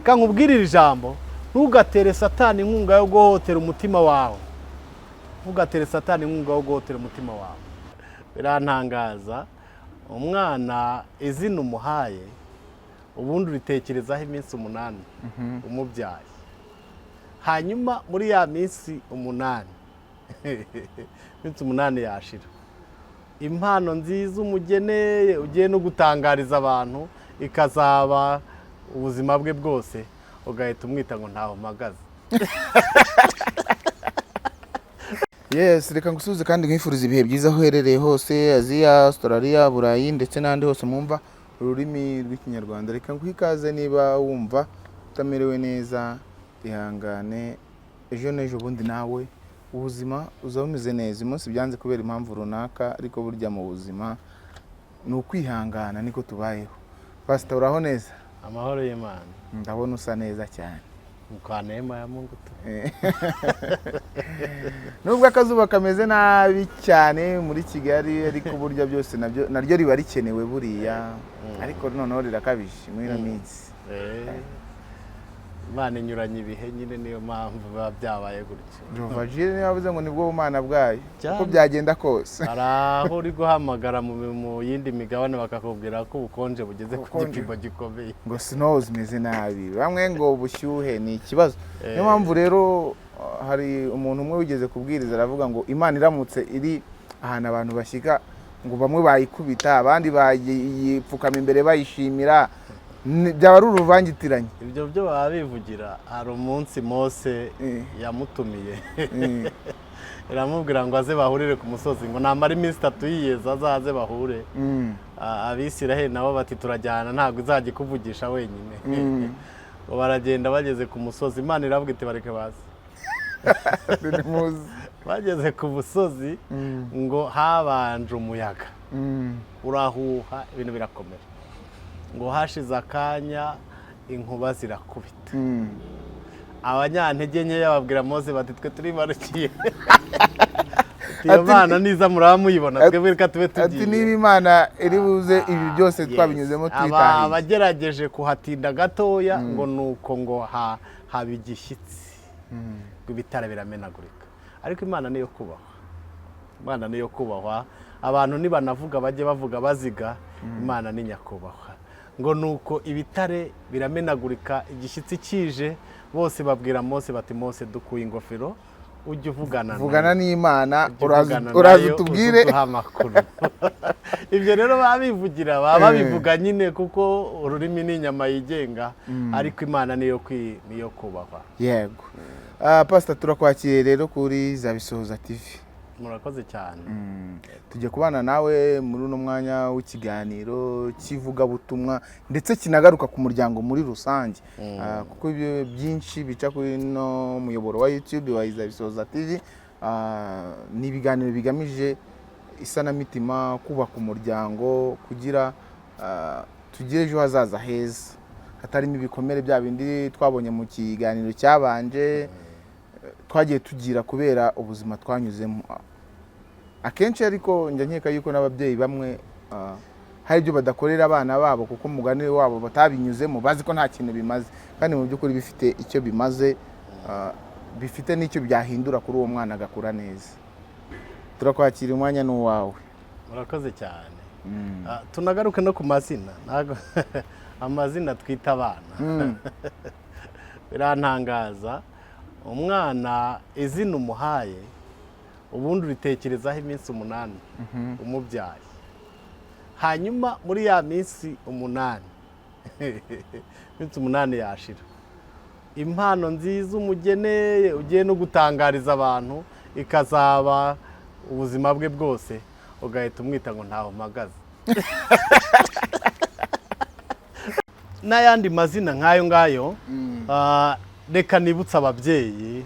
reka nkubwirire ijambo ntugatere satani inkunga yo guhotera umutima wawe, ntugatere satani inkunga yo guhotera umutima wawe. Birantangaza umwana izina umuhaye ubundi uritekerezaho iminsi 8 umubyaye, hanyuma muri ya minsi 8 iminsi 8 yashira, impano nziza umugeneye ugiye no gutangariza abantu ikazaba ubuzima bwe bwose, ugahita umwita ngo ntaho mpagaze. Yes, reka ngusubize kandi nkifuriza ibihe byiza aho uherereye hose, Aziya, Australia, Burayi ndetse n'ahandi hose mwumva ururimi rw'ikinyarwanda. Reka nguhikaze niba wumva utamerewe neza, ihangane, ejo n'ejo bundi nawe ubuzima uzaba umeze neza. Umunsi byanze kubera impamvu runaka, ariko burya mu buzima ni ukwihangana, niko tubayeho. Pastor, uraho neza? Amahoro y'Imana. Ndabona usa neza cyane. Kwa neema ya Mungu tu. Nubwo akazuba kameze nabi cyane muri Kigali, ariko burya byose naryo riba rikenewe buriya, ariko noneho rirakabije muri ino minsi. Imana inyuranye ibihe nyine, niyo mpamvu biba byabaye gutyo. Vagile yavuze ngo nibwo bumana bwayo, uko byagenda kose. Araho uri guhamagara mu yindi migabane bakakubwira ko ubukonje bugeze ku gipimo gikomeye. Ngo snow zimeze nabi, bamwe ngo ubushyuhe ni ikibazo. Niyo mpamvu rero hari umuntu umwe wigeze kubwiriza aravuga ngo Imana iramutse iri ahantu abantu bashyika ngo bamwe bayikubita abandi bayipfukama imbere bayishimira, byaba ari uruvangitiranye. Ibyo byo baba bivugira. Hari umunsi Mose yamutumiye iramubwira ngo aze bahurire ku musozi, ngo namara iminsi 3 yiyeza azaze bahure. Abisiraheli nabo bati turajyana, ntabwo izajya kuvugisha wenyine. Ngo baragenda bageze ku musozi, Imana iravuga iti bareke baze. Bageze ku musozi ngo habanje umuyaga urahuha, ibintu birakomera. Ngo hashize akanya inkuba zirakubita. Abanyantege nke babwira Mose bati twe turi barukiye. Iyo Mana niza muramuyibona twebwe reka tube tugiye. Ati niba Imana iri buze ibi byose twabinyuzemo twitahiye. Abagerageje kuhatinda gatoya ngo nuko ngo haba igishyitsi. Ibitare biramenagurika. Ariko Imana niyo kubahwa. Imana niyo kubahwa. Abantu nibanavuga bajye bavuga baziga, Imana ni nyakubahwa. Ngo nuko ibitare biramenagurika, igishyitsi kije, bose babwira Mose bati Mose dukuye ingofero ujye uvugana n'Imana, uraza tubwire amakuru. Ibyo rero babivugira, babivuga nyine kuko ururimi ni inyama yigenga, ariko Imana niyo kubahwa. Yego. Pastor, turakwakiriye rero kuri Zabisohoza TV. Murakoze cyane. Tujye kubana nawe muri uno mwanya w'ikiganiro kivugabutumwa ndetse kinagaruka ku muryango muri rusange, kuko ibyo byinshi bica kuri no muyoboro wa YouTube wa Zabisohoza TV. Ni ibiganiro bigamije isanamitima, kubaka umuryango kugira tugire ejo hazaza heza, hatarimo ibikomere bya bindi twabonye mu kiganiro cyabanje twagiye tugira kubera ubuzima twanyuzemo akenshi. Ariko njya nkeka yuko n'ababyeyi bamwe hari ibyo badakorera abana babo kuko umugani wabo batabinyuzemo, bazi ko nta kintu bimaze, kandi mu by'ukuri bifite icyo bimaze, bifite n'icyo byahindura kuri uwo mwana agakura neza. Turakwakira, umwanya n'uwawe. Murakoze cyane. Tunagaruke no ku mazina, amazina twita abana. Birantangaza umwana izina umuhaye ubundi uritekerezaho iminsi 8 umubyaye, hanyuma muri ya minsi 8 iminsi 8 yashira, impano nziza umugeneye ugiye no gutangariza abantu ikazaba ubuzima bwe bwose, ugahita umwita ngo ntaho mpagaze. N'ayandi mazina nk'ayo ngayo. Reka nibutsa ababyeyi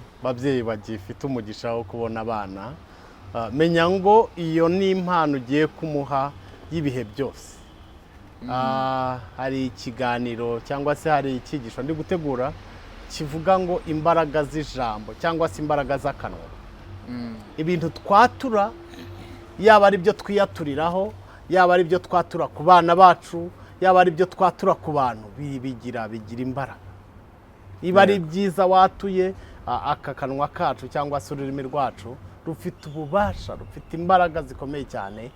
bagifite umugisha wo kubona abana, menya ngo iyo ni impano ugiye kumuha y'ibihe byose. Hari ikiganiro cyangwa se hari icyigisho ndi gutegura kivuga ngo imbaraga z'ijambo cyangwa se imbaraga z'akanwa. Ibintu twatura, yaba ari byo twiyaturiraho, yaba ari byo twatura ku bana bacu, yaba ari byo twatura ku bantu, bigira imbaraga. niba ari byiza watuye aka kanwa kacu cyangwa se ururimi rwacu rufite ububasha, rufite imbaraga zikomeye cyane.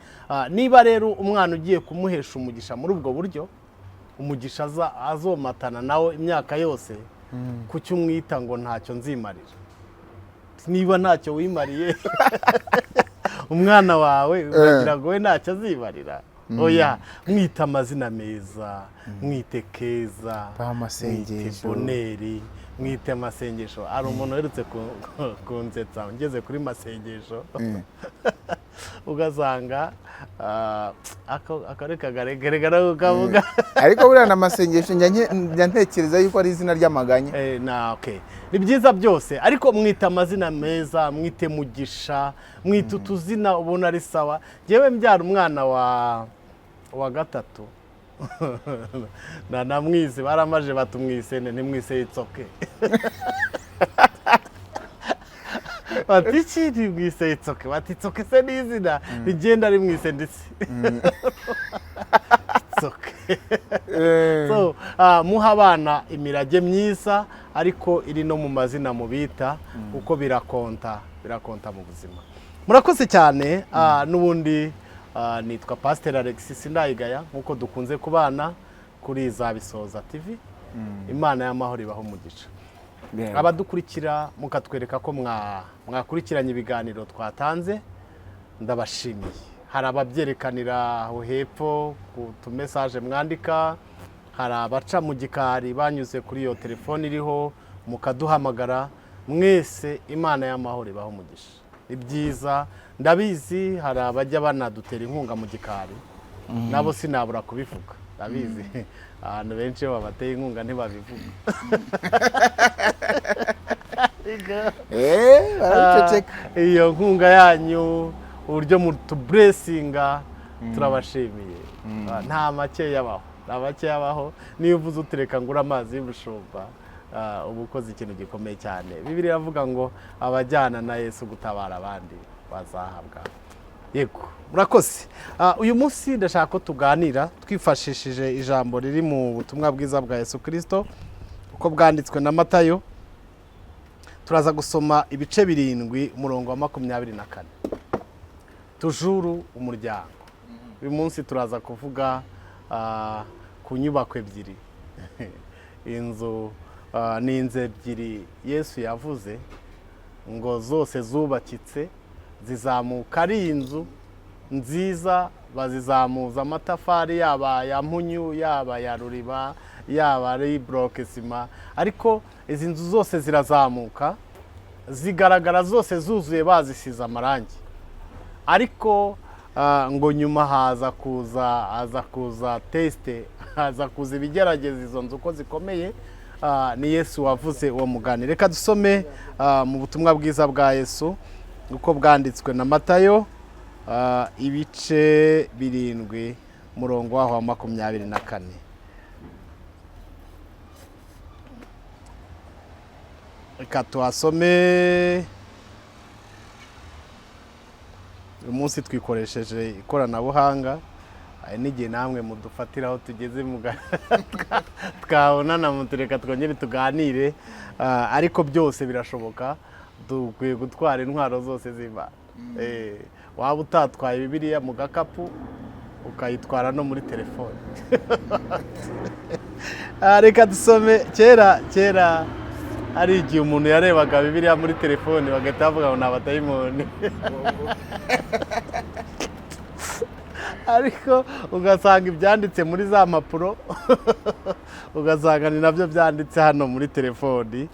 Niba rero umwana ugiye kumuhesha umugisha muri ubwo buryo, umugisha azomatana nawe imyaka yose, kuki umwita ngo ntacyo nzimarira? Niba ntacyo wimariye umwana wawe ugira ngo we ntacyo azimarira. Oya, mwita amazina meza, mwite Keza, mwite Boneri, mwite Masengesho. Ari umuntu uherutse kunsetsa ngeze kuri Masengesho ugasanga akareka garegara ukavuga, ariko buriya na Masengesho njya ntekereza yuko ari izina ry'amaganya. Okay, ni byiza byose, ariko mwita amazina meza, mwite Mugisha, mwite utuzina ubona ari sawa. Jewe mbyara umwana wa gatatu namwise, baramaje batumwise ntimwise Itsoke. Bati iki ntimwise Itsoke? Bati Itsoke se ni izina rigenda rimwise ndetse Itsoke. So muha abana imirage myiza, ariko iri no mu mazina mubita, kuko birakonta mu buzima. Murakoze cyane. N'ubundi nitwa Pastor Alexis Ndayigaya, nkuko dukunze kubana kuri Zabisoza TV. Imana y'amahoro ibaho umugisha. Abadukurikira mukatwereka ko mwakurikiranye ibiganiro twatanze, ndabashimiye. Hari ababyerekanira aho hepfo ku tumessage mwandika, hari abaca mu gikari banyuze kuri iyo telefone iriho mukaduhamagara. Mwese Imana y'amahoro ibaho umugisha. Ibyiza ndabizi, hari abajya banadutera inkunga mu gikari, nabo sinabura kubivuga. Ndabizi abantu benshi babateye inkunga ntibabivuga. Iyo nkunga yanyu, uburyo mutuburesinga, turabashimiye. Nta make yabaho, niyo uvuze utereka ngura amazi y'ubushumba, uba ukoze ikintu gikomeye cyane. Bibiliya iravuga ngo abajyana na Yesu gutabara abandi bazahabwa. Yego, murakoze. Uyu munsi ndashaka ko tuganira twifashishije ijambo riri mu butumwa bwiza bwa Yesu Kristo uko bwanditswe na Matayo. Turaza gusoma ibice 7 umurongo wa 24. Tujuru umuryango. Uyu munsi turaza kuvuga ku nyubako ebyiri. Inzu n'inzu ebyiri Yesu yavuze ngo zose zubakitse, zizamuka ari inzu nziza, bazizamuza amatafari, yaba ya mpunyu, yaba ya ruriba, yaba ari block sima, ariko izi nzu zose zirazamuka, zigaragara zose zuzuye, bazisiza amarangi. Ariko ngo nyuma haza kuza teste, haza kuza ibigerageza izo nzu ko zikomeye. Ni Yesu wavuze uwo mugani. Reka dusome mu butumwa bwiza bwa Yesu uko bwanditswe na Matayo, ibice 7 umurongo wa 24. Reka tuhasome. Uyu munsi twikoresheje ikoranabuhanga, n'igihe namwe mudufatiraho tugeze twabonana mutureka twongere tuganire, ariko byose birashoboka. Dukwiye gutwara intwaro zose z'Imana. Waba utatwaye Bibiliya mu gakapu, ukayitwara no muri telefone. Reka dusome. Kera hari igihe umuntu yarebaga Bibiliya muri telefone bagahita bavuga ngo ni abadayimoni. Ariko ugasanga ibyanditse muri za mpapuro, ugasanga ni nabyo byanditse hano muri telefoni,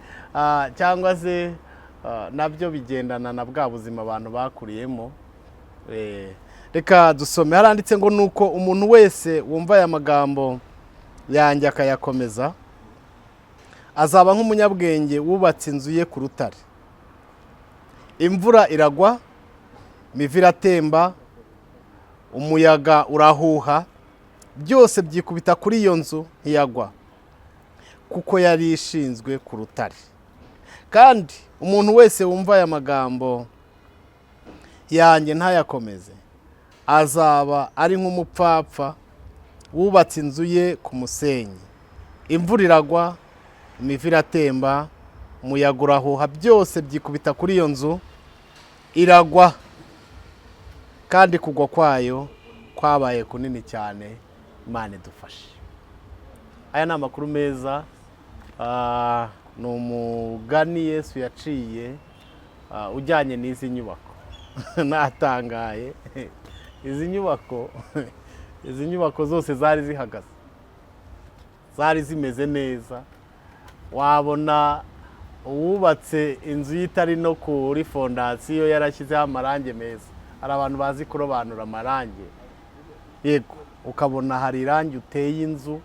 cyangwa se nabyo bigendana na bwa buzima abantu bakuriyemo. Reka dusome. Haranditse ngo nuko umuntu wese wumva aya magambo yanjye akayakomeza, azaba nk'umunyabwenge wubatse inzu ye ku rutare. Imvura iragwa, imivu iratemba, umuyaga urahuha, byose byikubita kuri iyo nzu ntiyagwa, kuko yari ishinzwe ku rutare. Kandi umuntu wese wumva aya magambo yanjye ntayakomeze, azaba ari nk'umupfapfa wubatse inzu ye ku musenyi. Imvura iragwa, imivu iratemba, umuyaga urahuha, byose byikubita kuri iyo nzu, iragwa. Kandi kugwa kwayo kwabaye kunini cyane. Imana idufashe. Aya ni amakuru meza, ni umugani Yesu yaciye ujyanye n'izi nyubako. Natangaye. Izi nyubako zose zari zihagaze, zari zimeze neza. Wabona uwubatse inzu y'itari no kuri fondasiyo yarashyizeho amarangi meza. Hari abantu bazi kurobanura amarangi, yego, ukabona hari irangi uteye inzu,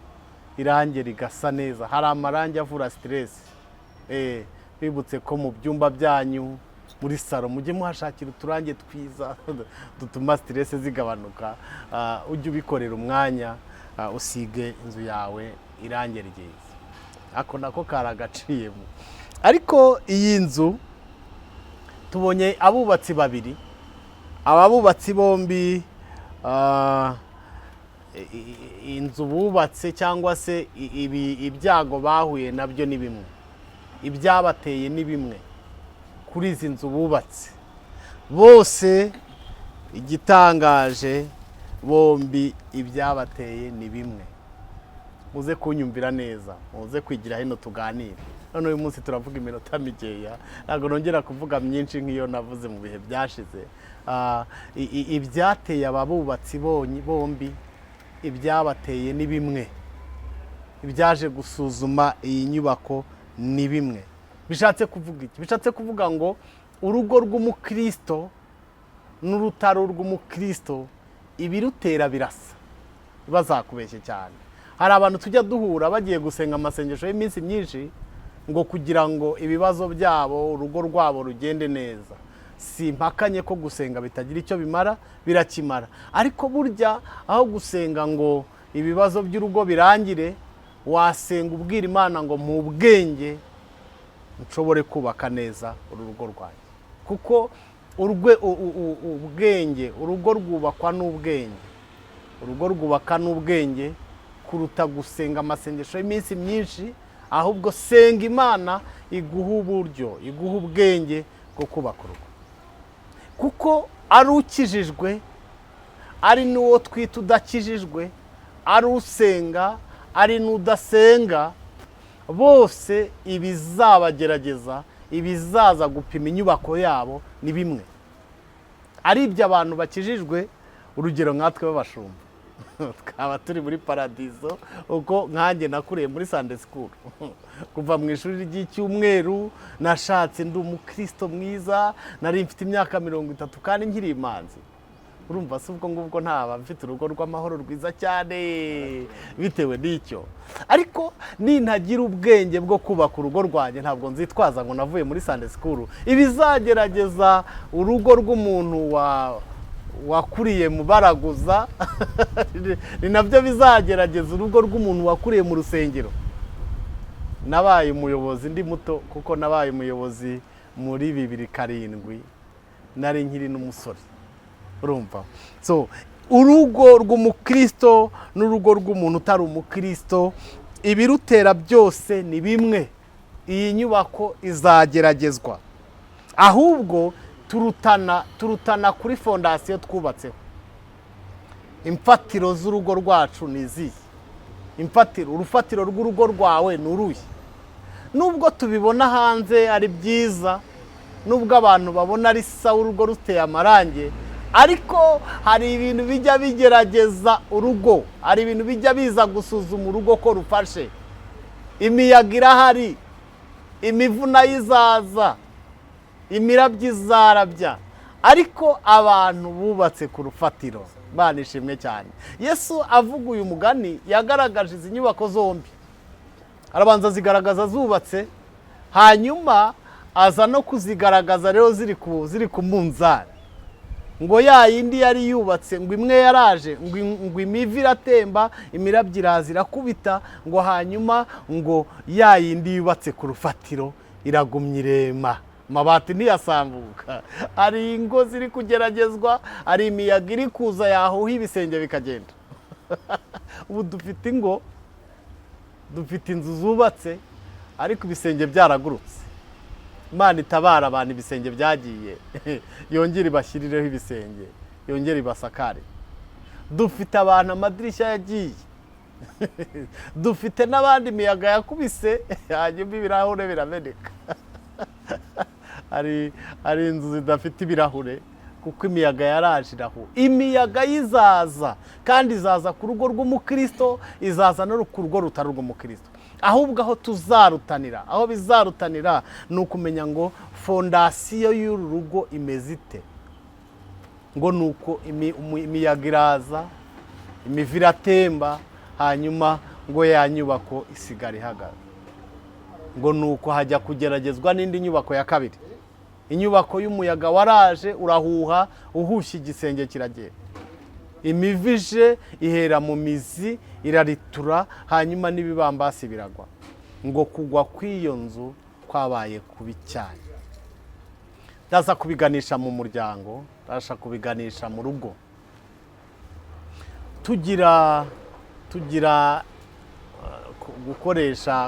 irangi rigasa neza. Hari amarangi avura stress. Bibutse ko mu byumba byanyu muri salo mujye muhashakira uturangi twiza dutuma stress zigabanuka. Ujye ubikorera umwanya, usige inzu yawe irangi ryiza. Ako nako karagaciyemo. Ariko iyi nzu tubonye abubatsi babiri. Aba bubatsi bombi inzu bubatse cyangwa se ibyago bahuye nabyo ni bimwe, ibyabateye ni bimwe kuri izi nzu bubatse. Bose igitangaje, bombi ibyabateye ni bimwe. Muze kunyumvira neza, muze kwigira hino tuganire. None uyu munsi turavuga iminota mikeya, ntabwo nongera kuvuga myinshi nk'iyo navuze mu bihe byashize. Ibyateye ababubatsi bombi, ibyabateye ni bimwe. Ibyaje gusuzuma iyi nyubako ni bimwe. Bishatse kuvuga iki? Bishatse kuvuga ngo urugo rw'umukristo n'urutaro rw'umukristo ibirutera birasa. Bazakubeshye cyane. Hari abantu tujya duhura bagiye gusenga amasengesho y'iminsi myinshi ngo kugira ngo ibibazo byabo, urugo rwabo rugende neza. Si mpakanye ko gusenga bitagira icyo bimara, birakimara. Ariko burya aho gusenga ngo ibibazo by'urugo birangire, wasenga ubwira Imana ngo mu bwenge nshobore kubaka neza urugo rwanjye. Kuko ubwenge, urugo rwubakwa n'ubwenge. Urugo rwubaka n'ubwenge kuruta gusenga amasengesho y'iminsi myinshi. Ahubwo senga Imana iguha uburyo, iguha ubwenge bwo kubaka urugo. Kuko ari ukijijwe, ari n'uwo twita udakijijwe, ari usenga, ari n'udasenga, bose ibizabagerageza, ibizaza gupima inyubako yabo ni bimwe. Ari ibyo abantu bakijijwe, urugero nkatwe b'abashumba, twaba turi muri paradizo. Uko nkanjye nakuriye muri Sunday School, kuva mu ishuri ry'icyumweru nashatse ndi umukristo mwiza, nari mfite imyaka 30 kandi nkiri imanzi. Urumva se ubwo ngubwo ntaba mfite urugo rw'amahoro rwiza cyane bitewe n'icyo. Ariko nintagira ubwenge bwo kubaka urugo rwanjye, ntabwo nzitwaza ngo navuye muri Sunday School. Ibizagerageza urugo rw'umuntu wakuriye mu baraguza ni nabyo bizagerageza urugo rw'umuntu wakuriye mu rusengero. Nabaye umuyobozi ndi muto, kuko nabaye umuyobozi muri 2007, nari nkiri n'umusore. Urumva? So urugo rw'umukristo n'urugo rw'umuntu utari umukristo, ibirutera byose ni bimwe. Iyi nyubako izageragezwa, ahubwo turutana kuri fondasiyo twubatseho. Imfatiro z'urugo rwacu ni izihe? Urufatiro rw'urugo rwawe ni uruhe? Nubwo tubibona hanze ari byiza, nubwo abantu babona ari sawa urugo ruteye amarangi, ariko hari ibintu bijya bigerageza urugo, hari ibintu bijya biza gusuzuma urugo ko rufashe. Imiyaga irahari, imivu nayo izaza, imirabyo izarabya, ariko abantu bubatse ku rufatiro banishimwe cyane. Yesu avuga uyu mugani yagaragaje izi nyubako zombi. Arabanza zigaragaza zubatse, hanyuma aza no kuzigaragaza rero ziri ku munzani. Ngo ya yindi yari yubatse, ngo imwe yaraje, ngo imivu iratemba, imirabyo iraza irakubita, ngo hanyuma ngo ya yindi yubatse ku rufatiro iragumya irema, amabati ntiyasambuka. Ari ingo ziri kugeragezwa, ari imiyaga iri kuza yahuha ibisenge bikagenda. Ubu dufite ingo, dufite inzu zubatse, ariko ibisenge byaragurutse. Imana itabara abantu ibisenge byagiye yongere ibashyirireho ibisenge, yongere ibasakare. Dufite abantu amadirishya yagiye dufite n'abandi imiyaga yakubise hanyuma ibirahure birameneka. Ari inzu zidafite ibirahure kuko imiyaga yaraje irahu. Imiyaga yizaza kandi izaza ku rugo rw'umukristo, izaza no ku rugo rutari rw'umukristo. Ahubwo aho tuzarutanira, aho bizarutanira ni ukumenya ngo fondasiyo y'uru rugo imeze ite. Ngo nuko imiyaga iraza, imivu iratemba, hanyuma ngo ya nyubako isigara ihagaze. Ngo nuko hajya kugeragezwa n'indi nyubako ya kabiri. Inyubako y'umuyaga waraje urahuha, uhushye igisenge kiragenda. Imivu ije ihera mu mizi iraritura, hanyuma n'ibibambasi biragwa. Ngo kugwa kw'iyo nzu kwabaye kubi cyane. Ndaza kubiganisha mu muryango, ndaza kubiganisha mu rugo. Tugira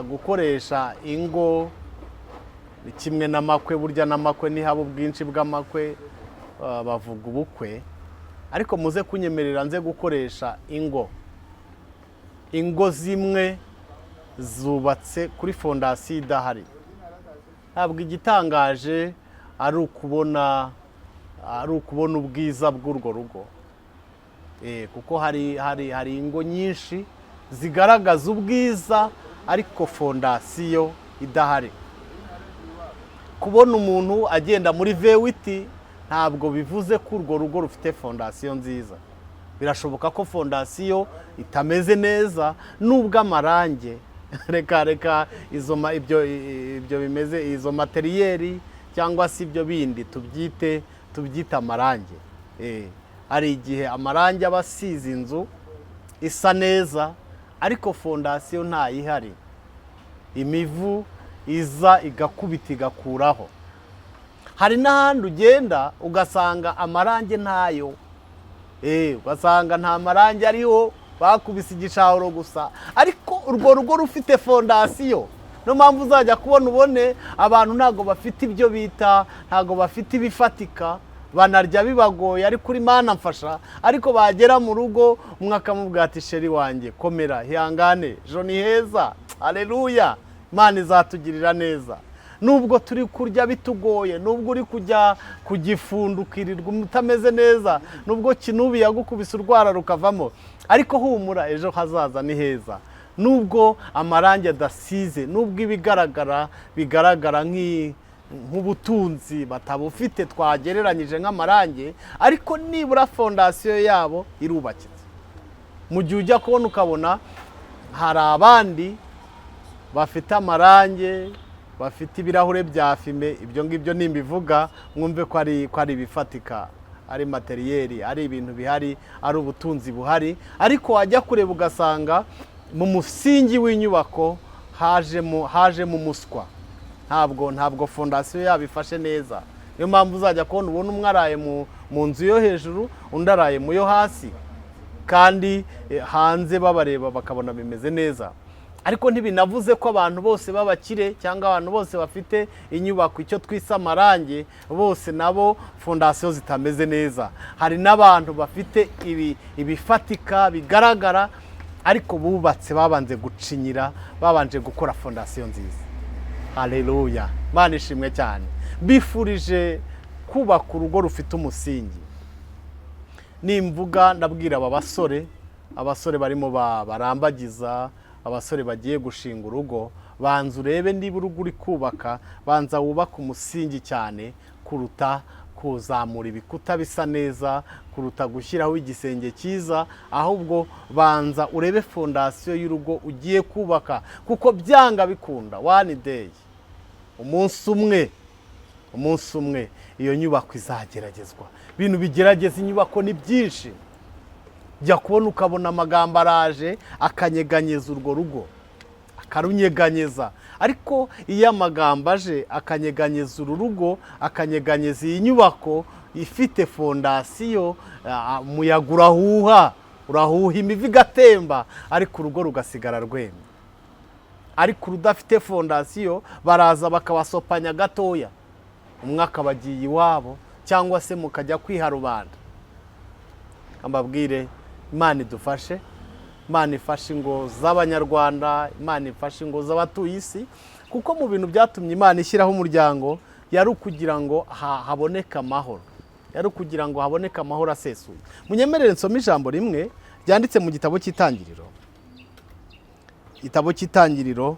gukoresha ingo kimwe n'amakwe. Burya n'amakwe ntihaba ubwinshi bw'amakwe, bavuga ubukwe. Ariko muze kunyemerera nze gukoresha ingo zimwe zubatse kuri fondasiyo idahari. Ntabwo igitangaje ari ukubona ubwiza bw'urwo rugo, kuko hari ingo nyinshi zigaragaza ubwiza ariko fondasiyo idahari. Kubona umuntu agenda muri VUGABUTUMWA ntabwo bivuze ko urwo rugo rufite fondasiyo nziza. Birashoboka ko fondasiyo itameze neza, nubwo amarange reka ibyo bimeze izo materiyeri cyangwa se ibyo bindi tubyite amarange. Hari igihe amarange aba asize inzu isa neza ariko fondasiyo ntayihari. Imivu iza igakubita igakuraho. Hari n'ahandi ugenda ugasanga amarange ntayo. Ugasanga nta marange ariho, bakubise igishahuro gusa. Ariko urwo rugo rufite fondasiyo. No mpamvu uzajya kubona ubone abantu ntago bafite ibyo bita, ntago bafite ibifatika, banarya bibagoye ariko Imana mfasha. Ariko bagera mu rugo umwaka mubwira ati sheri wanjye komera hihangane, ejo ni heza, haleluya, Imana izatugirira neza. Nubwo turi kurya bitugoye, nubwo uri kujya kugifundukirirwa utameze neza, nubwo kinubi yagukubise urwara rukavamo, ariko humura ejo hazaza ni heza. Nubwo amarange adasize, nubwo bigaragara nk'ubutunzi batabufite twagereranyije nk'amarange, ariko nibura fondasiyo yabo irubakitse. Mu gihe ujya kubona ukabona hari abandi bafite amarange, bafite ibirahure bya fime. Ibyo ngibyo nimbivuga mwumve ko ari bifatika, ari materiyeri, ari ibintu bihari, ari ubutunzi buhari. Ariko wajya kureba ugasanga mu musingi w'inyubako hajemo umuswa. Ntabwo fondasiyo yabifashe neza. Niyo mpamvu uzajya kubona ubona umwe araye mu nzu yo hejuru, undi araye mu yo hasi, kandi hanze babareba bakabona bimeze neza. Ariko ntibinavuze ko abantu bose b'abakire cyangwa abantu bose bafite inyubako icyo twise amarange bose nabo fondasiyo zitameze neza. Hari n'abantu bafite ibifatika bigaragara ariko bubatse babanje gucinyira, babanje gukora fondasiyo nziza. Haleluya, Imana ishimwe cyane. Bifurije kubaka urugo rufite umusingi. Nimvuga ndabwira aba basore barimo barambagiza, abasore bagiye gushinga urugo, banza urebe niba urugo uri kubaka, banza wubaka umusingi cyane kuruta kuzamura ibikuta bisa neza, kuruta gushyiraho igisenge cyiza. Ahubwo banza urebe fondasiyo y'urugo ugiye kubaka, kuko byanga bikunda one day, umunsi umwe iyo nyubako izageragezwa. Ibintu bigerageza inyubako ni byinshi. Jya kubona ukabona amagambo araje akanyeganyeza urwo rugo, akarunyeganyeza. Ariko iyo amagambo aje akanyeganyeza uru rugo, akanyeganyeza iyi nyubako ifite fondasiyo, umuyaga urahuha imivu igatemba, ariko urugo rugasigara rwemye. ariko urudafite fondasiyo baraza bakabasopanya gatoya, umwe akabagiye iwabo cyangwa se mukajya kwiha rubanda. Ambabwire Imana idufashe, Imana ifashe ingo z'abanyarwanda, Imana ifashe ingo z'abatuye isi, kuko mu bintu byatumye Imana ishyiraho umuryango yari ukugira ngo haboneke amahoro, yari ukugira ngo haboneke amahoro asesuye. Munyemerere nsome ijambo rimwe ryanditse mu gitabo cy'Itangiriro. Igitabo cy'Itangiriro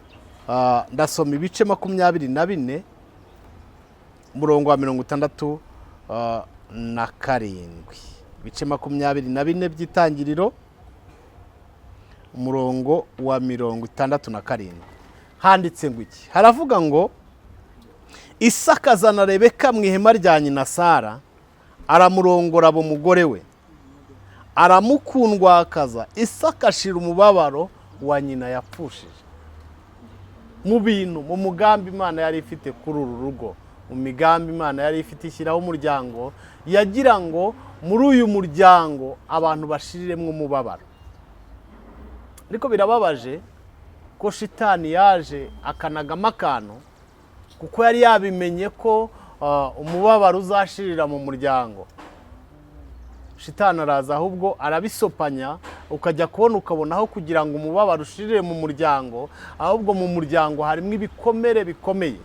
ndasoma ibice 24 umurongo wa 67. Ibice 24 by'Itangiriro umurongo wa 67. Handitse ngo iki? Haravuga ngo Isaka azana Rebeka mu ihema rya nyina Sara, aramurongora abo mugore we, aramukundwakaza. Isaka ashira umubabaro wa nyina yapfushije. Mu bintu, mu mugambi Imana yari ifite kuri uru rugo, mu migambi Imana yari ifite ishyiraho umuryango, yagira ngo muri uyu muryango abantu bashiriremo umubabaro. Ariko birababaje ko shitani yaje akanagama akantu, kuko yari yabimenye ko umubabaro uzashirira mu muryango. Shitani araza ahubwo arabisopanya, ukajya kubona ukabonaho kugira ngo umubabaro ushirire mu muryango, ahubwo mu muryango harimo ibikomere bikomeye.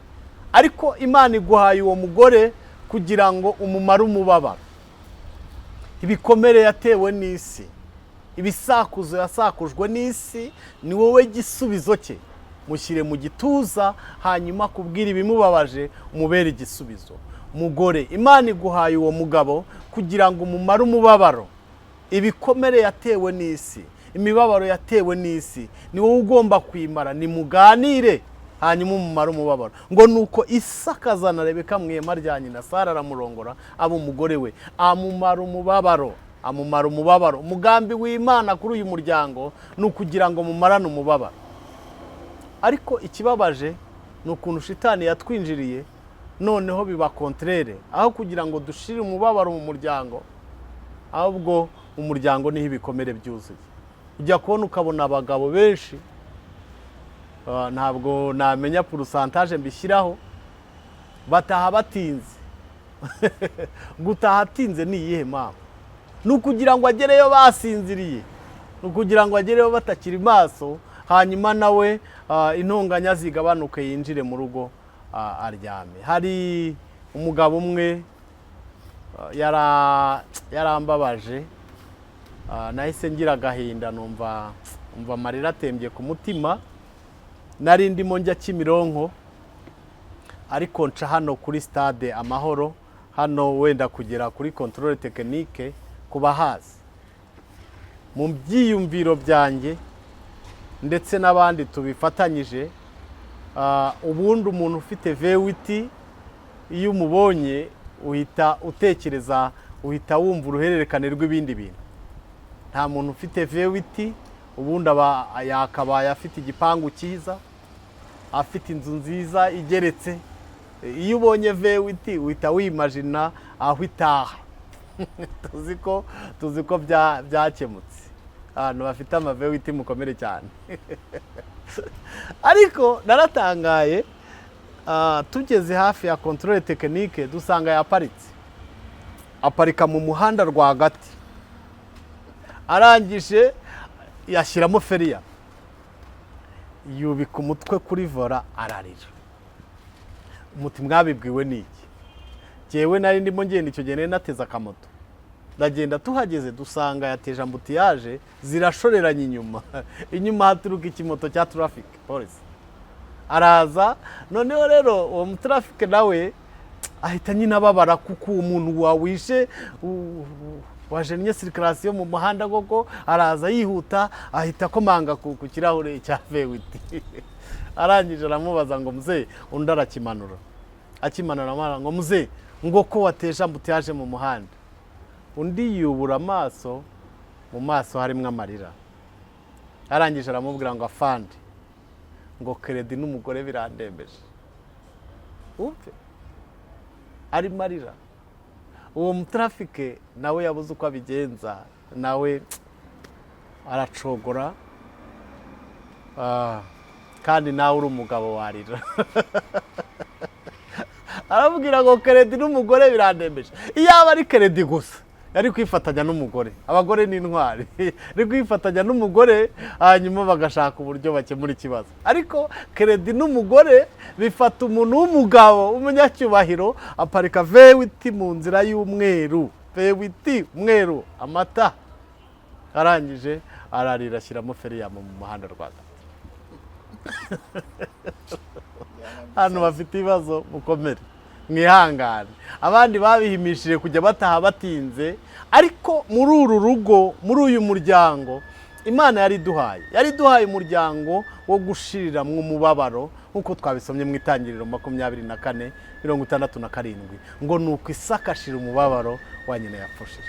Ariko Imana iguhaye uwo mugore kugira ngo umumare umubabaro. Ibikomere yatewe n'isi, ibisakuzo yasakujwe n'isi, ni wowe gisubizo cye. Mushyire mu gituza, hanyuma kubwira ibimubabaje umubere igisubizo. Mugore, Imana iguhaye uwo mugabo kugira ngo umumare umubabaro. Ibikomere yatewe n'isi, imibabaro yatewe n'isi, ni wowe ugomba kwimara. Nimuganire hanyuma umumare umubabaro. Ngo nuko Isaka azana Rebeka mu ihema rya nyina Sara, aramurongora abo umugore we, amumara umubabaro. Amumara umubabaro. Umugambi w'Imana kuri uyu muryango ni ukugira ngo mumarane umubabaro. Ariko ikibabaje ni ukuntu shitani yatwinjiriye, noneho biba kontrere. Aho kugira ngo dushire umubabaro mu muryango, ahubwo umuryango niho ibikomere byuzuye. Ujya kubona ukabona abagabo benshi, ntabwo namenya pourcentage mbishyiraho, bataha batinze. Gutaha atinze ni iyihe mpamvu? Ni ukugira ngo agereyo basinziriye, ni ukugira ngo agereyo batakiri maso, hanyuma nawe intonganya zigabanuke yinjire mu rugo aryame. Hari umugabo umwe yarambabaje, nahise ngira agahinda, numva amarira atembye ku mutima. Nari ndimo njya Kimironko, ariko nca hano kuri stade Amahoro, hano wenda kugera kuri controle technique kubahazi. Mu byiyumviro byanjye ndetse n'abandi tubifatanyije, ubundi umuntu ufite VUT iyo umubonye uhita utekereza, uhita wumva uruhererekane rw'ibindi bintu. Nta muntu ufite VUT ubundi yakabaye afite igipangu cyiza, afite inzu nziza igeretse. Iyo ubonye VUT uhita wimagina aho itaha. tuzi ko byakemutse. Abantu bafite ama VUT mukomere cyane. Ariko naratangaye, tugeze hafi ya controle technique dusanga yaparitse. Aparika mu muhanda rwagati. Arangije yashyiramo feriya, yubika umutwe kuri vola ararira. Umuti mwabibwiwe niki? Jewe nari ndimo ngenda icyo gihe nateze akamoto. Ndagenda tuhageze dusanga yateje ambutiyaje zirashoreranye inyuma. Inyuma haturuka ikimoto cya traffic police. Araza, noneho rero uwo mu traffic nawe ahita nyina babara, kuko umuntu wawishe wajennye circulation mu muhanda, koko araza yihuta, ahita komanga ku kirahure cya VUT. Arangije aramubaza ngo muze, undi arakimanura. Akimanura ngo muze, ngo ko wateje ambutiyaje mu muhanda. Undi yubura amaso, mu maso harimo amarira. Arangije aramubwira ngo afande, ngo credit n'umugore birandembeje. Umve, ari marira. Uwo mu traffic nawe yabuze uko abigenza, nawe aracogora. kandi nawe uri umugabo warira. Arabwira ngo keredi n'umugore birandembeje. Iyaba ari keredi gusa yari kwifatanya n'umugore. Abagore ni intwari. Ari kwifatanya n'umugore hanyuma bagashaka uburyo bakemura ikibazo. Ariko keredi n'umugore bifata umuntu w'umugabo umunyacyubahiro aparika vewiti mu nzira y'umweru. Vewiti umweru amata. Arangije ararira ashyiramo feriyamo mu muhanda rwagati. Hano bafite ibibazo mukomere mwihangane. Abandi babihimishije kujya bataha batinze, ariko muri uru rugo, muri uyu muryango Imana yari duhaye umuryango wo gushirira mu mubabaro, nkuko twabisomye mu Itangiriro 24:67 ngo nuko Isaka ashira umubabaro wa nyina yapfushije.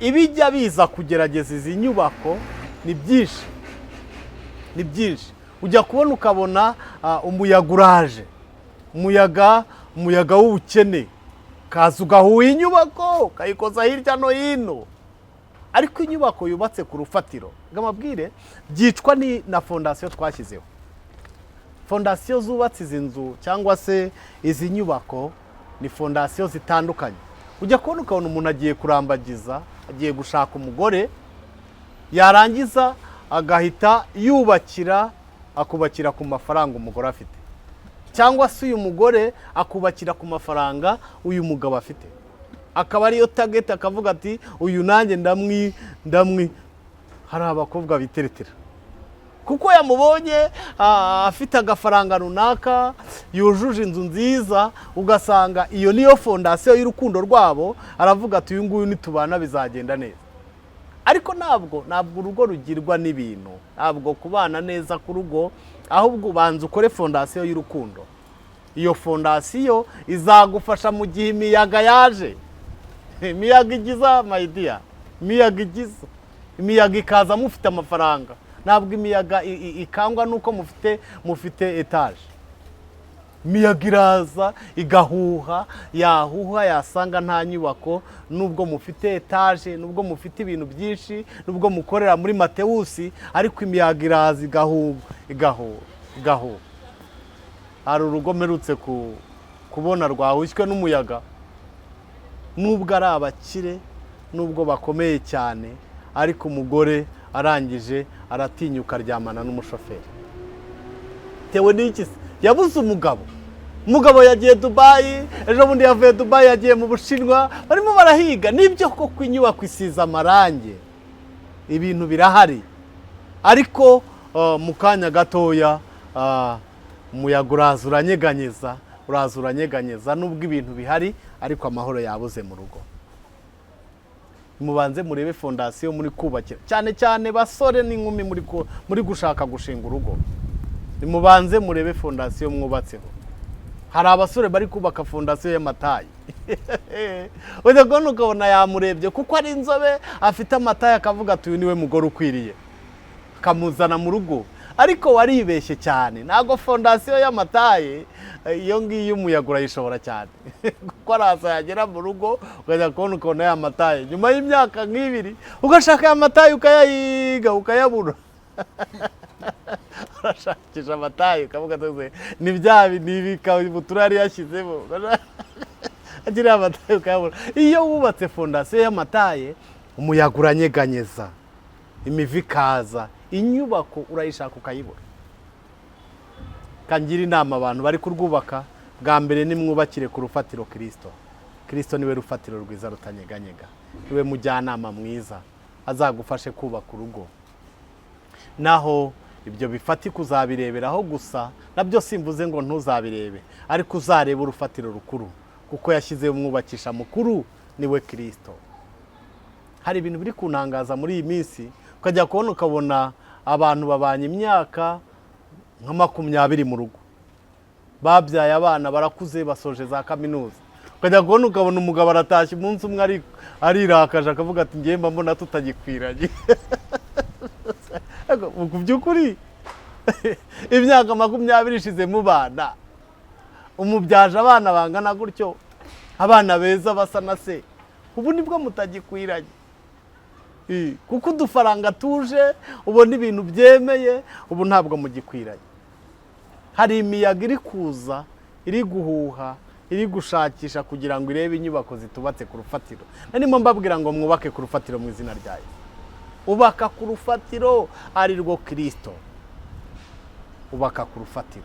Ibijya biza kugerageza izi nyubako ni byinshi, ni byinshi. Ujya kubona ukabona umuyaga uraje, umuyaga w'ubukene, kaza ugahuye inyubako kayikoza hirya no hino. Ariko inyubako yubatse ku rufatiro ngamabwire byicwa ni na fondasiyo twashyizeho. Fondasiyo zubatse izi nzu cyangwa se izi nyubako ni fondasiyo zitandukanye. Ujya kubona ukabona umuntu agiye kurambagiza, agiye gushaka umugore, yarangiza agahita akubakira ku mafaranga umugore afite, cyangwa se uyu mugore akubakira ku mafaranga uyu mugabo afite. Akaba ariyo target, akavuga ati uyu nanjye ndamwi. Hari abakobwa biteretera kuko yamubonye afite agafaranga runaka, yujuje inzu nziza, ugasanga iyo niyo fondasiyo y'urukundo rwabo. Aravuga ati uyu nguyu nitubana bizagenda neza. Ariko ntabwo urugo rugirwa n'ibintu, ntabwo kubana neza ku rugo, ahubwo ubanza ukore fondasiyo y'urukundo. Iyo fondasiyo izagufasha mu gihe imiyaga yaje. Imiyaga igiza my dear, imiyaga ikaza mufite amafaranga. Ntabwo imiyaga ikangwa nuko mufite etaje. Imiyaga iraza igahuha, yahuha yasanga nta nyubako, nubwo mufite etaje, nubwo mufite ibintu byinshi, nubwo mukorera muri Matewusi, ariko imiyaga iraza igahuha. Hari urugo mperutse kubona rwahushywe n'umuyaga, nubwo ari abakire, nubwo bakomeye cyane, ariko umugore arangije aratinyuka aryamana n'umushoferi. Tewe n'iki? Yabuze umugabo. Umugabo yagiye Dubai, ejo bundi yavuye Dubai yagiye mu Bushinwa, barimo barahiga. Nibyo koko inyubako isiza amarange, ibintu birahari, ariko mu kanya gatoya umuyaga uraza uranyeganyeza, nubwo ibintu bihari, ariko amahoro yabuze mu rugo. Mubanze murebe fondasiyo muri kubakira, cyane cyane basore n'inkumi muri gushaka gushinga urugo. Mubanze murebe fondasiyo mwubatseho. Hari abasore bari kubaka fondasiyo y'amatayi. Ujya kubona ukabona yamurebye kuko ari inzobe, afite amatayi, akavuga ati uyu niwe mugore ukwiriye, akamuzana mu rugo. Ariko waribeshye cyane, ntabwo fondasiyo y'amatayi iyo ngiyo umuyaga urayishobora cyane. Kuko araza yagera mu rugo ukajya kubona ukabona y'amatayi, nyuma y'imyaka nk'ibiri ugashaka y'amatayi ukayayiga ukayabura. Urashakisha amatayi ukavuga ati ni bya bikabutura yari yashyizemo, agira amatayi ukayabura. Iyo wubatse fondasiyo y'amatayi umuyaga uranyeganyeza, imivu ikaza, inyubako urayishaka ukayibura. Kangira inama abantu bari kurwubaka, bwa mbere nimwubakire ku rufatiro Kristo. Kristo niwe rufatiro rwiza rutanyeganyega, niwe mujyanama mwiza azagufashe kubaka urugo. Naho ibyo bifati kuzabireberaho gusa, nabyo simvuze ngo ntuzabirebe, ariko uzareba urufatiro rukuru, kuko yashyizeho umwubakisha mukuru niwe Kristo. Hari ibintu biri kuntangaza muri iyi minsi, ukajya kubona ukabona abantu babanye imyaka nka 20 mu rugo, babyaye abana barakuze, basoje za kaminuza. Ukajya kubona ukabona umugabo aratashye umunsi umwe arirakaje, akavuga ati ngiye mba mbona tutagikwiranye. Mu by'ukuri imyaka 20 ishize mu bana, umubyaje abana bangana gutyo, abana beza basa na se, ubu nibwo mutagikwiranye. kuko udufaranga tuje ubona ibintu byemeye ubu ntabwo mugikwiranye. Hari imiyaga iri kuza iri guhuha iri gushakisha kugira ngo irebe inyubako zitubatse ku rufatiro. Nanimo mbabwira ngo mwubake ku rufatiro mu izina ryayo. Ubaka ku rufatiro ari rwo Kristo. Ubaka ku rufatiro.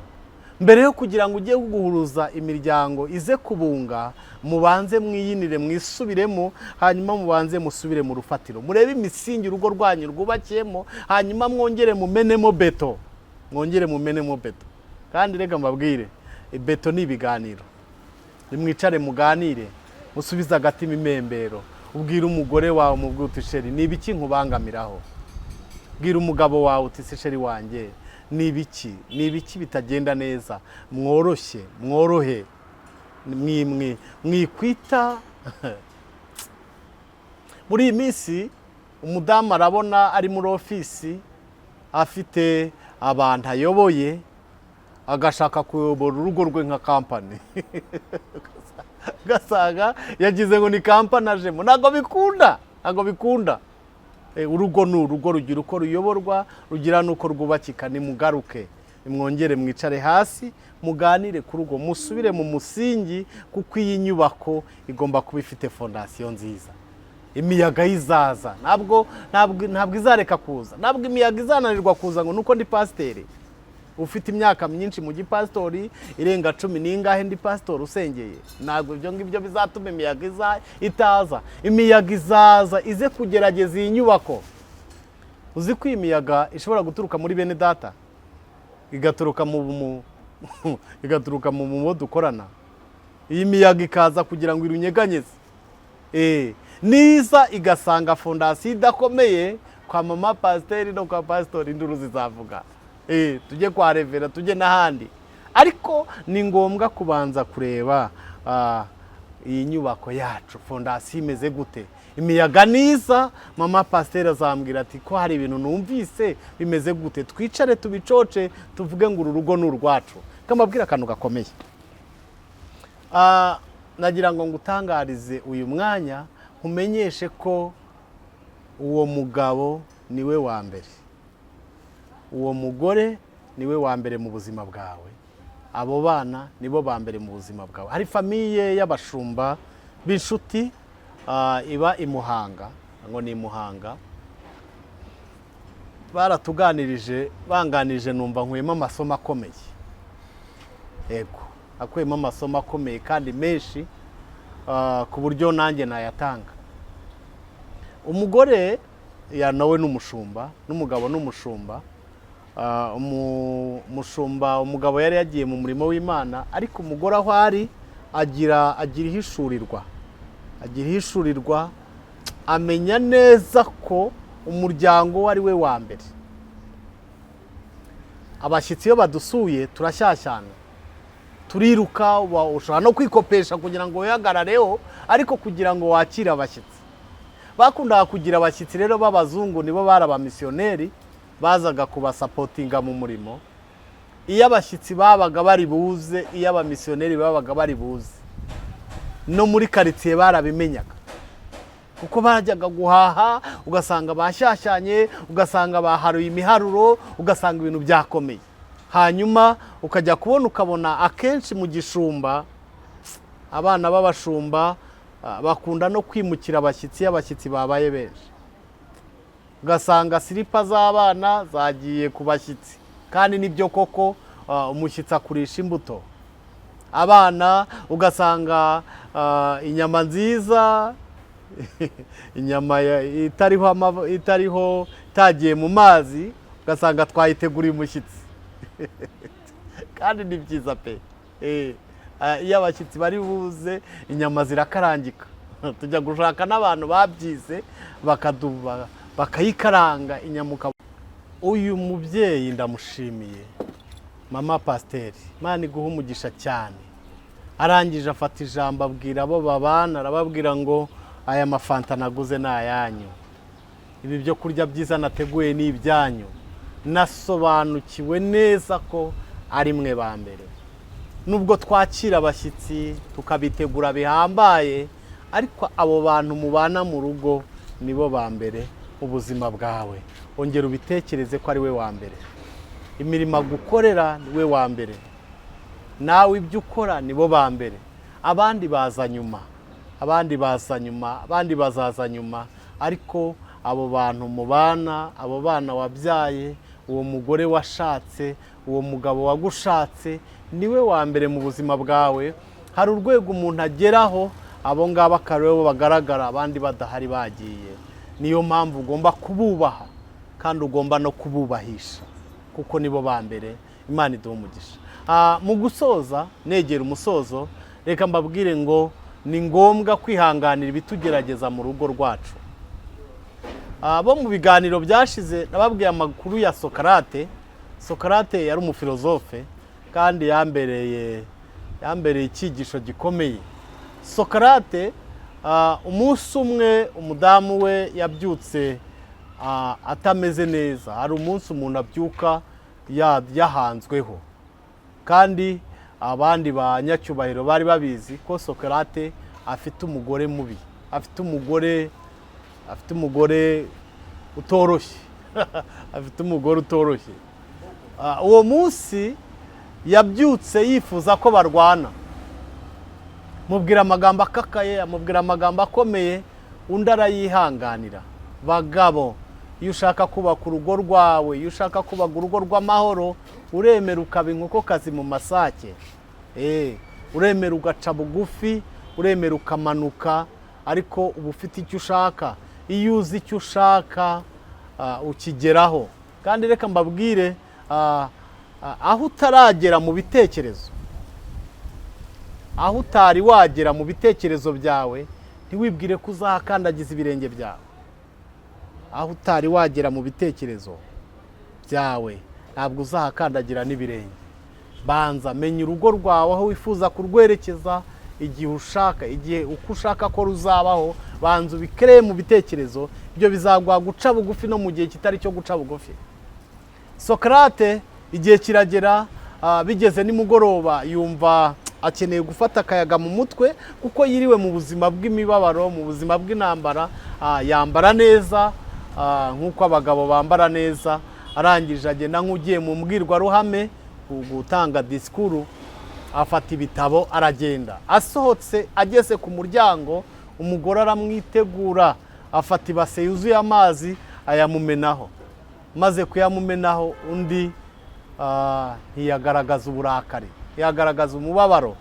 Mbere yo kugira ngo ujye guhuruza imiryango ize kubunga, mubanze mwiyinire mwisubiremo, hanyuma mubanze musubire mu rufatiro. Murebe imisingi urugo rwanyu rwubakiyemo, hanyuma mwongere mumenemo beto. Mwongere mumenemo beto. Kandi rega mbabwire, beto ni ibiganiro. Nimwicare muganire, musubiza agatima imembero. Ubwira umugore wawe mubwira uti sheri ni ibiki nkubangamiraho. Bwira umugabo wawe uti se sheri wanjye ni ibiki bitagenda neza. Mworohe mwikwita. Muri iyi minsi umudamu arabona ari muri ofisi afite abantu ayoboye, agashaka kuyobora urugo rwe nka kampani. Gasaga yagize ngo ni kampani ajemo. Ntago bikunda. Urugo ni urugo rugira uko ruyoborwa, rugira nuko rwubakika. Nimugaruke, nimwongere mwicare hasi, muganire ku rugo, musubire mu musingi, kuko iyi nyubako igomba kuba ifite fondasiyo nziza. Imiyaga izaza, ntabwo izareka kuza. Ntabwo imiyaga izananirwa kuza ngo nuko ndi pasiteri. Ufite imyaka myinshi mu gipasitori irenga 10 n'ingahe ndi pastori usengeye. Ntabwo ibyo ngibyo bizatuma imiyaga itaza. Imiyaga izaza ize kugerageza iyi nyubako. Uzi ko imiyaga ishobora guturuka muri bene data, igaturuka mu bo dukorana. Iyi miyaga ikaza kugira ngo irunyeganyeze. Niza igasanga fondasiyo idakomeye, kwa mama pasiteri no kwa pastori induru zizavuga. Tujye kwa revera, tujye n'ahandi. Ariko ni ngombwa kubanza kureba iyi nyubako yacu, fondasiyo imeze gute. Imiyaga niza, mama pasiteri azambwira ati ko hari ibintu numvise bimeze gute. Twicare tubicoce, tuvuge ngo uru rugo ni urwacu. Kamabwira akantu gakomeye. Nagira ngo ngutangarize uyu mwanya, nkumenyeshe ko uwo mugabo niwe wa mbere. Uwo mugore niwe wa mbere mu buzima bwawe. Abo bana nibo ba mbere mu buzima bwawe. Hari famiye y'abashumba b'inshuti iba imuhanga, ngo ni imuhanga. Baratuganirije, banganirije numva nkuyemo amasomo akomeye. Yego, akuyemo amasomo akomeye kandi menshi ku buryo nanjye nayatanga. Umugore nawe n'umushumba, n'umugabo n'umushumba. Umugabo yari yagiye mu murimo w'Imana, ariko umugore aho ari agira ihishurirwa, amenya neza ko umuryango ari we wa mbere. Abashyitsi iyo badusuye turashyashyana, turiruka, ushobora no kwikopesha kugira ngo wihagarareho, ariko kugira ngo wakire abashyitsi. Bakundaga kugira abashyitsi rero b'abazungu, nibo bari abamisiyoneri, bazaga kubasapotinga mu murimo. Iyo abashyitsi babaga bari buze, iyo abamisiyoneri babaga bari buze, no muri quartier barabimenyaga, kuko bajyaga guhaha ugasanga bashyashyanye, ugasanga baharuye imiharuro, ugasanga ibintu byakomeye. Hanyuma ukajya ukabona akenshi mu gishumba, abana b'abashumba bakunda no kwimukira abashyitsi, abashyitsi babaye benshi. Ugasanga silipa z'abana zagiye ku bashyitsi, kandi nibyo koko umushyitsi akurisha imbuto. Abana ugasanga inyama nziza, inyama itagiye mu mazi, ugasanga twayiteguriye umushyitsi. Kandi ni byiza pe. Iyo abashyitsi bari buze, inyama zirakarangika. Tujya gushaka n'abantu babyize bakayikaranga inyama. Uyu mubyeyi ndamushimiye, mama pasiteri, Imana iguha umugisha cyane. Arangije afata ijambo abwira abo babana, arababwira ngo aya mafanta naguze ni ayanyu, ibi byo kurya byiza nateguye ni ibyanyu. Nasobanukiwe neza ko ari mwe ba mbere. Nubwo twakira abashyitsi tukabitegura bihambaye, ariko abo bantu mubana mu rugo nibo ba mbere. ubuzima bwawe ongera ubitekereze ko ari we wa mbere. Imirimo agukorera ni we wa mbere, nawe ibyo ukora ni bo ba mbere, abandi baza nyuma, abandi bazaza nyuma, ariko abo bantu mubana, abo bana wabyaye, uwo mugore washatse, uwo mugabo wagushatse niwe wa mbere mu buzima bwawe. Hari urwego umuntu ageraho abo ngabo akarebo bagaragara, abandi badahari bagiye. Niyo mpamvu ugomba kububaha kandi ugomba no kububahisha kuko nibo ba mbere. Imana iduhe umugisha. Mu gusoza, negera umusozo, reka mbabwire ngo ni ngombwa kwihanganira ibitugerageza mu rugo rwacu. Bo mu biganiro byashize nababwiye amakuru ya Sokarate. Sokarate yari umufilozofe kandi yambereye icyigisho gikomeye. Sokarate umunsi umwe umudamu we yabyutse atameze neza. Hari umunsi umuntu abyuka yahanzweho, kandi abandi ba nyacyubahiro bari babizi ko Sokarate afite umugore mubi, afite umugore utoroshye afite umugore utoroshye. Uwo munsi yabyutse yifuza ko barwana, mubwira amagambo akakaye, amubwira amagambo akomeye, undi arayihanganira. Bagabo, iyo ushaka kubaka urugo rwawe, iyo ushaka kubaka urugo rw'amahoro, uremera ukaba inkokokazi mu masake. Uremera ugaca bugufi, uremera ukamanuka, ariko uba ufite icyo ushaka. Iyo uzi icyo ushaka ukigeraho. Kandi reka mbabwire, aho utaragera mu bitekerezo, aho utari wagera mu bitekerezo byawe, ntiwibwire ko uzahakandagiza ibirenge byawe. Aho utari wagera mu bitekerezo byawe ntabwo uzahakandagira n'ibirenge. Banza menya urugo rwawe aho wifuza kurwerekeza, igihe ushaka, igihe uko ushaka ko ruzabaho, banza ubikereye mu bitekerezo. Ibyo bizaguha guca bugufi no mu gihe kitari cyo guca bugufi. Sokarate igihe kiragera, bigeze nimugoroba yumva akeneye gufata akayaga mu mutwe kuko yiriwe mu buzima bw'imibabaro, mu buzima bw'intambara. Yambara neza nk'uko abagabo bambara neza, arangije agenda nk'ugiye mu mbwirwaruhame gutanga disikuru, afata ibitabo aragenda. Asohotse ageze ku muryango, umugore aramwitegura, afata ibase yuzuye amazi ayamumenaho. Maze kuyamumenaho, undi ntiyagaragaza uburakari, yagaragaza umubabaro.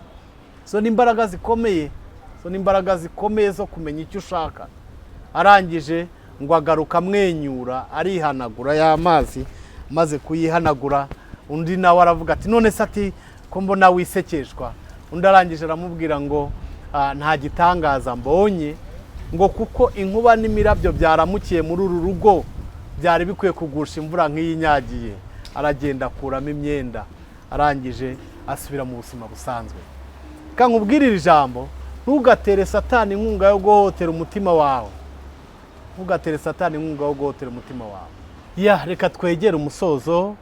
So ni imbaraga zikomeye, zo kumenya icyo ushaka. Arangije ngo agaruka amwenyura, arihanagura ya mazi. Maze kuyihanagura, undi nawe aravuga ati none se ati ko mbona wisekeshwa. Undi arangije aramubwira ngo nta gitangaza mbonye, ngo kuko inkuba n'imirabyo byaramukiye muri uru rugo, byari bikwiye kugusha imvura nk'iyinyagiye. Aragenda akuramo imyenda, arangije asubira mu buzima busanzwe. Kankubwirira ijambo, ntugatere Satani inkunga yo guhohotera umutima wawe. Ntugatere Satani inkunga yo guhohotera umutima wawe. Reka twegere umusozo.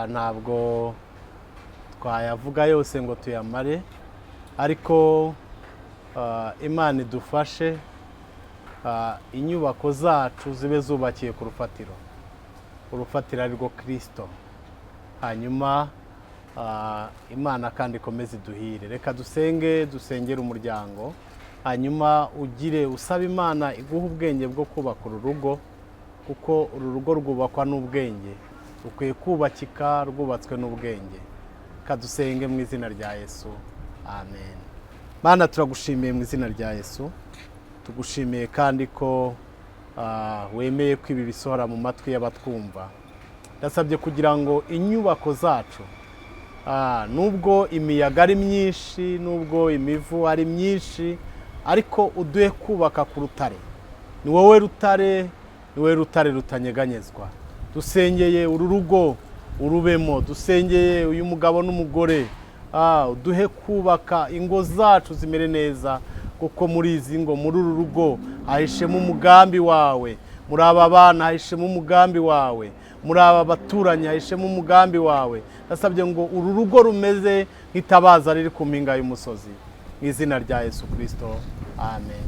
Ntabwo twayavuga yose ngo tuyamare, ariko Imana idufashe inyubako zacu zibe zubakiye ku rufatiro. Urufatiro ari rwo Kristo. Hanyuma Imana kandi ikomeze iduhire. Reka dusengere umuryango, hanyuma usaba Imana iguha ubwenge bwo kubaka uru rugo, kuko uru rugo rwubakwa n'ubwenge. Rukwiye kubakika rwubatswe n'ubwenge. Kadusenge mu izina rya Yesu, amen. Mana, turagushimiye mu izina rya Yesu. Tugushimiye kandi ko wemeye ko ibi bisohora mu matwi y'abatwumva. Ndasabye kugira ngo inyubako zacu, nubwo imiyaga ari myinshi, nubwo imivu ari myinshi, ariko uduhe kubaka ku rutare. Ni wowe rutare rutanyeganyezwa. Dusengeye uru rugo urubemo, dusengeye uyu mugabo n'umugore, uduhe kubaka ingo zacu zimere neza, kuko muri izi ngo, muri uru rugo hahishemo umugambi wawe. Muri aba bana hahishemo umugambi wawe. Muri aba baturanyi hahishemo umugambi wawe. Ndasabye ngo uru rugo rumeze nk'itabaza riri ku mpinga y'umusozi. Mu izina rya Yesu Kristo, amen.